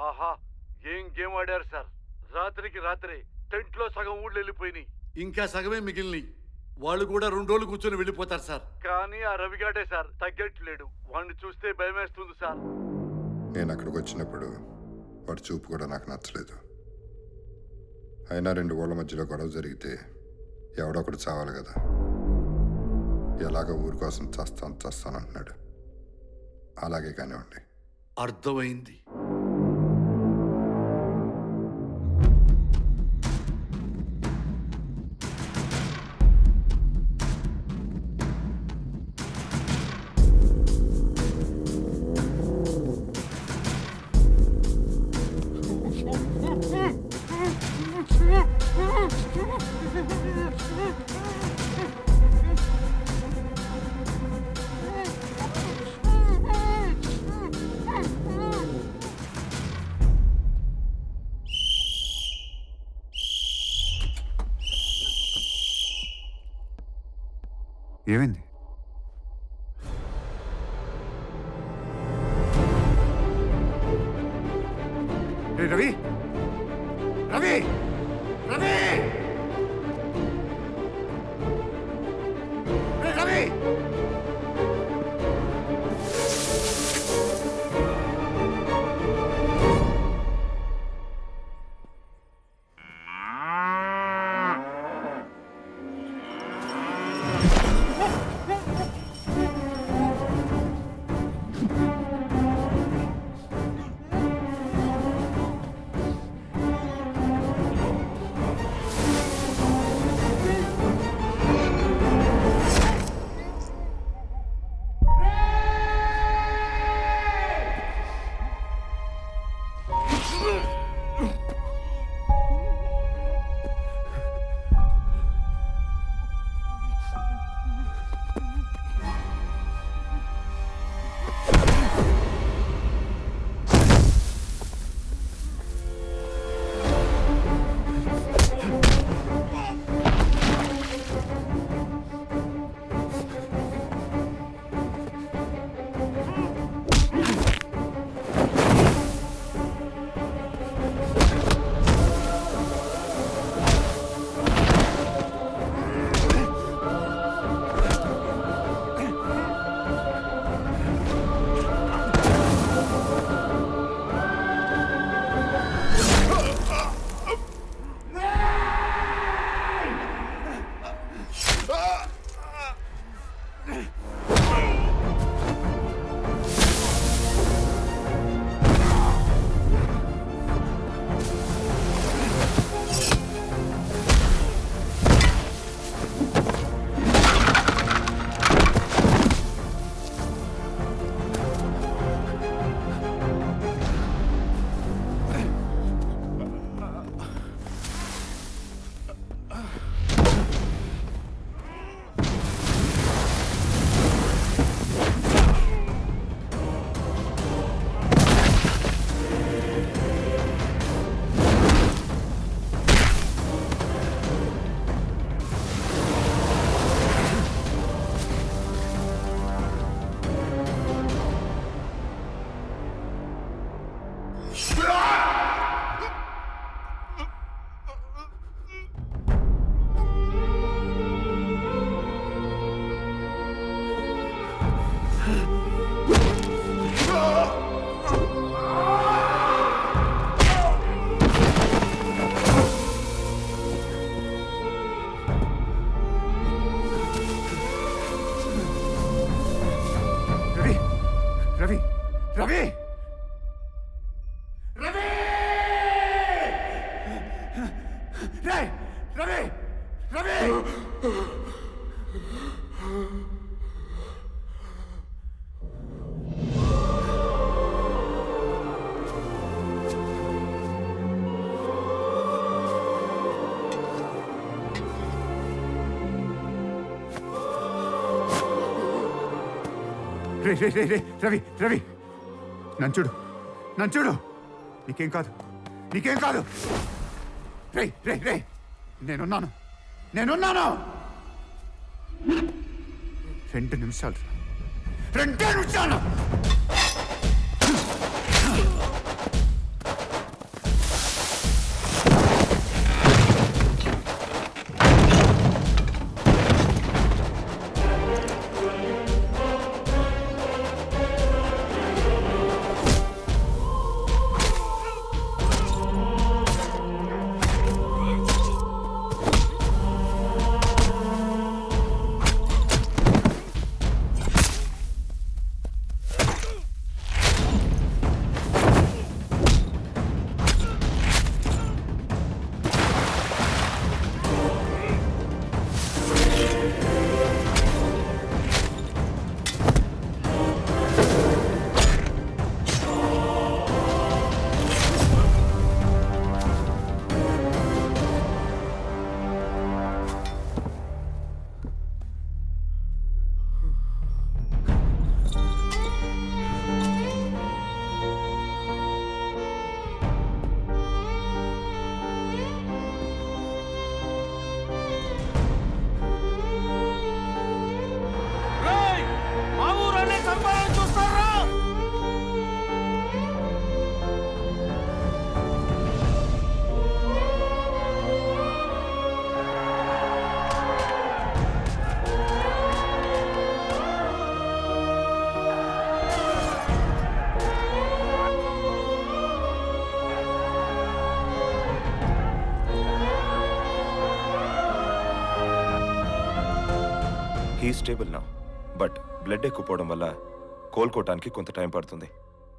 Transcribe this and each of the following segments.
ఆహా, ఏం గేమ్ ఆడారు సార్. రాత్రికి రాత్రే టెంట్లో సగం ఊళ్ళు వెళ్ళిపోయినాయి, ఇంకా సగమే మిగిలినాయి. వాళ్ళు కూడా 2 రోజులు కూర్చొని వెళ్ళిపోతారు సార్. కానీ ఆ రవిగాడే సార్ తగ్గట్లేడు. వాడిని చూస్తే భయమేస్తుంది సార్. నేను అక్కడికి వచ్చినప్పుడు వాడి చూపు కూడా నాకు నచ్చలేదు. అయినా 2 ఊళ్ళ మధ్యలో గొడవ జరిగితే ఎవడొకడు చావాలి కదా. ఎలాగ ఊరి కోసం చస్తానంటున్నాడు. అలాగే కానివ్వండి. అర్థమైంది. ఏమైంది? రవి రవి రవి రవి రవి రవి రవి రవి రవి రే రే రే రే రవి రవి నన్ను చూడు నీకేం కాదు రే రే రే నేనున్నాను 2 నిమిషాలు 2 నిమిషాలు హీ స్టేబుల్ నా, బట్ బ్లడ్ ఎక్కువ పోవడం వల్ల కోలుకోవటానికి కొంత టైం పడుతుంది.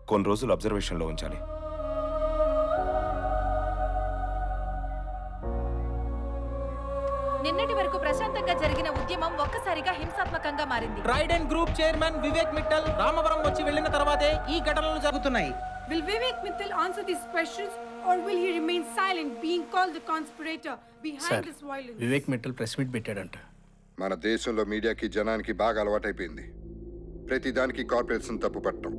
కొన్ని రోజులు అబ్జర్వేషన్లో ఉంచాలి. నిన్నటి వరకు ప్రశాంతంగా జరిగిన ఉద్యమం ఒక్కసారిగా హింసాత్మకంగా మారింది. Trident group chairman Vivek Mittal Ramavaram వచ్చి వెళ్లిన తర్వాతే ఈ ఘటనలు జరుగుతున్నాయి. Will Vivek Mittal answer these questions or will he remain silent, being called the conspirator behind this violence? Vivek Mittal press meet పెట్టాడంట. మన దేశంలో మీడియాకి జనానికి బాగా అలవాటైపోయింది. ప్రతి దానికి కార్పొరేట్స్ తప్పు పట్టడం.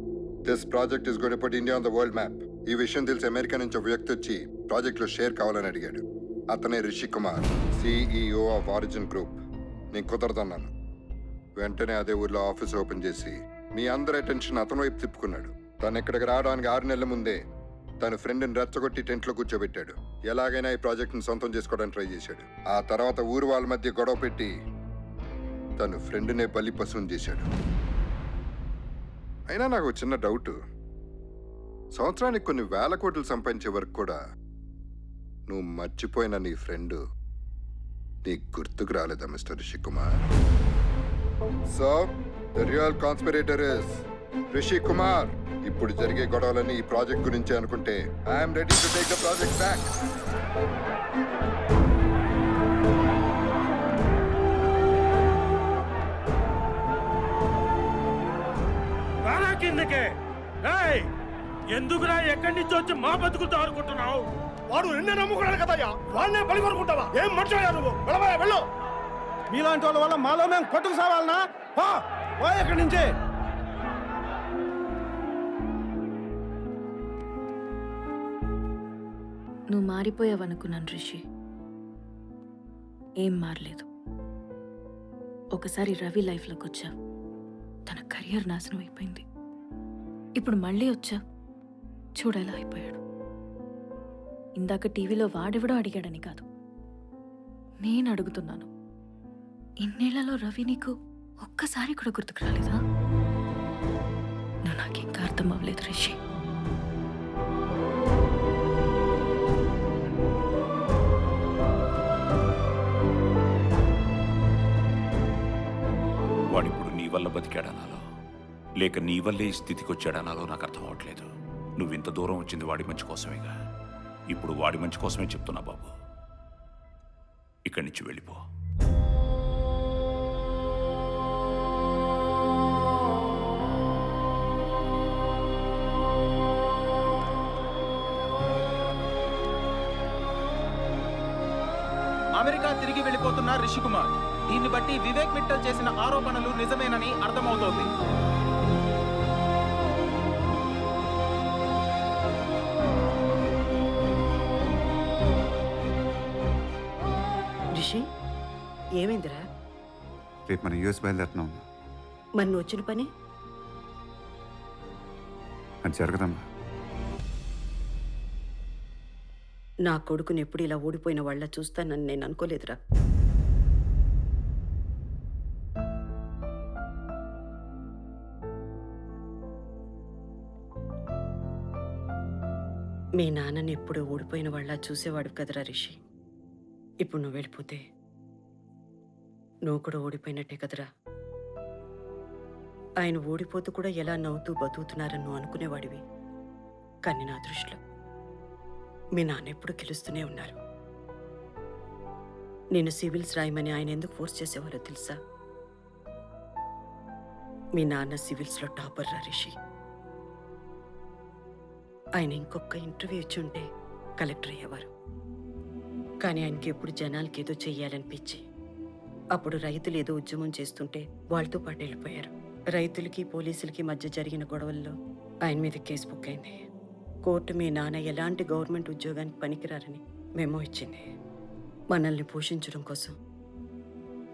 This project is going to put India on the world map. ఈ విషయం తెలిసి అమెరికా నుంచి ఒక వ్యక్తి వచ్చి ప్రాజెక్ట్లో షేర్ కావాలని అడిగాడు. అతనే Rishi Kumar, CEO of origin group. నేను కుదరదన్నాను. వెంటనే అదే ఊర్లో ఆఫీస్ ఓపెన్ చేసి మీ అందరి అటెన్షన్ అతని వైపు తిప్పుకున్నాడు. తను ఇక్కడికి రావడానికి 6 నెలల ముందే తన ఫ్రెండ్ని రెచ్చగొట్టి టెంట్లో కూర్చోబెట్టాడు. ఎలాగైనా ఈ ప్రాజెక్ట్ని సొంతం చేసుకోవడానికి ట్రై చేశాడు. ఆ తర్వాత ఊరు వాళ్ళ మధ్య గొడవ పెట్టి తను ఫ్రెండ్నే బలి పశువుని చేశాడు. అయినా నాకు చిన్న డౌట్, సంవత్సరానికి కొన్ని వేల కోట్లు సంపాదించే వరకు కూడా నువ్వు మర్చిపోయిన నీ ఫ్రెండ్ నీకు గుర్తుకు రాలేదా mister Rishi Kumar? So the real conspirator is Rishi Kumar. ఇప్పుడు జరిగే గొడవలన్నీ ఈ ప్రాజెక్ట్ గురించి అనుకుంటే I'm ready to take the project back. కిందకే ఎందుకురా ఎక్కడి నుంచి వచ్చి మా బతుకులతో ఆడుకుంటున్నావు? వాడు నిన్నే నమ్ముకున్నాడు కదయ్యా, వాళ్ళనే బలి కొనుక్కుంటావా? ఏం మర్చిపోయా నువ్వు? వెళ్ళవయ్యా, వెళ్ళు. మీలాంటి వాళ్ళ వల్ల మాలో మేము కొట్టుకు సావాలనా? ఎక్కడి నుంచి? నువ్వు మారిపోయావనుకున్నాను రిషి. ఏం మారలేదు. ఒకసారి రవి లైఫ్లోకి వచ్చావు, తన కెరియర్ నాశనం అయిపోయింది. ఇప్పుడు మళ్ళీ వచ్చా, చూడేలా అయిపోయాడు. ఇందాక టీవీలో వాడెవడో అడిగాడని కాదు, నేను అడుగుతున్నాను. ఇన్నేళ్లలో రవి నీకు ఒక్కసారి కూడా గుర్తుకు రాలేదా? నువ్వు నాకింకా అర్థం అవ్వలేదు రిషి. వాడిప్పుడు నీ వల్ల బతికాడనాలో, లేక నీ వల్లే ఈ స్థితికి వచ్చాడనాలో నాకు అర్థం అవట్లేదు. నువ్వు ఇంత దూరం వచ్చింది వాడి మంచి కోసమేగా. ఇప్పుడు వాడి మంచి కోసమే చెప్తున్నా బాబు, ఇక్కడి నుంచి వెళ్ళిపో. అమెరికా తిరిగి వెళ్ళిపోతున్న రిషి కుమార్. దీన్ని బట్టి వివేక్ మిట్టల్ చేసిన ఆరోపణలు నిజమేనని అర్థమవుతోంది. రిషి, ఏమైందిరా? రేపు మన యూఎస్ బయలుదేరుతున్నాం. మరి నువ్వు వచ్చిన పని అది జరగదమ్మా. నా కొడుకుని ఎప్పుడు ఇలా ఓడిపోయిన వాళ్ళ చూస్తానని నేను అనుకోలేదురా. మీ నాన్నని ఎప్పుడు ఓడిపోయిన వాళ్ళ చూసేవాడు కదరా రిషి. ఇప్పుడు నువ్వు వెళ్ళిపోతే నువ్వు కూడా ఓడిపోయినట్టే కదరా. ఆయన ఓడిపోతూ కూడా ఎలా నవ్వుతూ బతుకుతున్నారని నువ్వు అనుకునేవాడివి. కానీ నా దృష్టిలో మీ నాన్న ఎప్పుడు గెలుస్తూనే ఉన్నారు. నేను సివిల్స్ రాయమని ఆయన ఎందుకు ఫోర్స్ చేసేవారో తెలుసా? మీ నాన్న సివిల్స్లో టాపర్ రా రిషి. ఆయన ఇంకొక ఇంటర్వ్యూ ఇచ్చి ఉంటే కలెక్టర్ అయ్యేవారు. కానీ ఆయనకి ఎప్పుడు జనాలకి ఏదో చెయ్యాలనిపించి అప్పుడు రైతులు ఏదో ఉద్యమం చేస్తుంటే వాళ్ళతో పాటు వెళ్ళిపోయారు. రైతులకి పోలీసులకి మధ్య జరిగిన గొడవల్లో ఆయన మీద కేసు బుక్ అయింది. కోర్టు మీ నాన్న ఎలాంటి గవర్నమెంట్ ఉద్యోగానికి పనికిరారని మెమో ఇచ్చింది. మనల్ని పోషించడం కోసం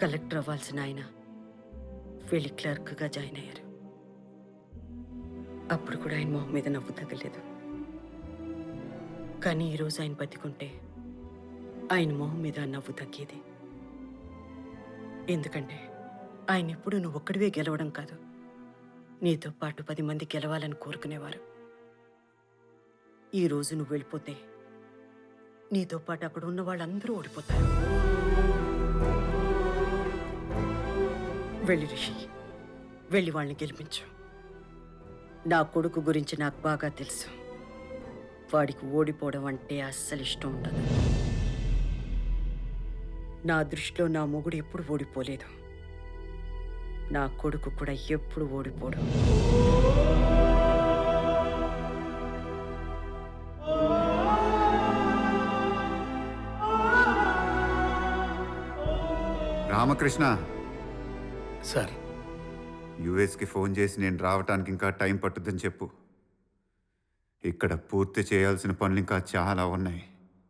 కలెక్టర్ అవ్వాల్సిన ఆయన వెళ్ళి క్లర్క్గా జాయిన్ అయ్యారు. అప్పుడు కూడా ఆయన మొహం మీద నవ్వు తగ్గలేదు. కానీ ఈరోజు ఆయన బతికుంటే ఆయన మొహం మీద నవ్వు తగ్గేది. ఎందుకంటే ఆయన ఎప్పుడు నువ్వు ఒక్కడివే గెలవడం కాదు, నీతో పాటు 10 మంది గెలవాలని కోరుకునేవారు. ఈరోజు నువ్వు వెళ్ళిపోతే నీతో పాటు అక్కడ ఉన్న వాళ్ళందరూ ఓడిపోతారు. వెళ్ళి రిషి, వెళ్ళి వాళ్ళని గెలిపించు. నా కొడుకు గురించి నాకు బాగా తెలుసు. వాడికి ఓడిపోవడం అంటే అస్సలు ఇష్టం ఉండదు. నా దృష్టిలో నా మొగుడు ఎప్పుడు ఓడిపోలేదు. నా కొడుకు కూడా ఎప్పుడు ఓడిపోడు. రామకృష్ణ సార్, యుఎస్కి ఫోన్ చేసి నేను రావటానికి ఇంకా టైం పట్టుద్దని చెప్పు. ఇక్కడ పూర్తి చేయాల్సిన పనులు ఇంకా చాలా ఉన్నాయి.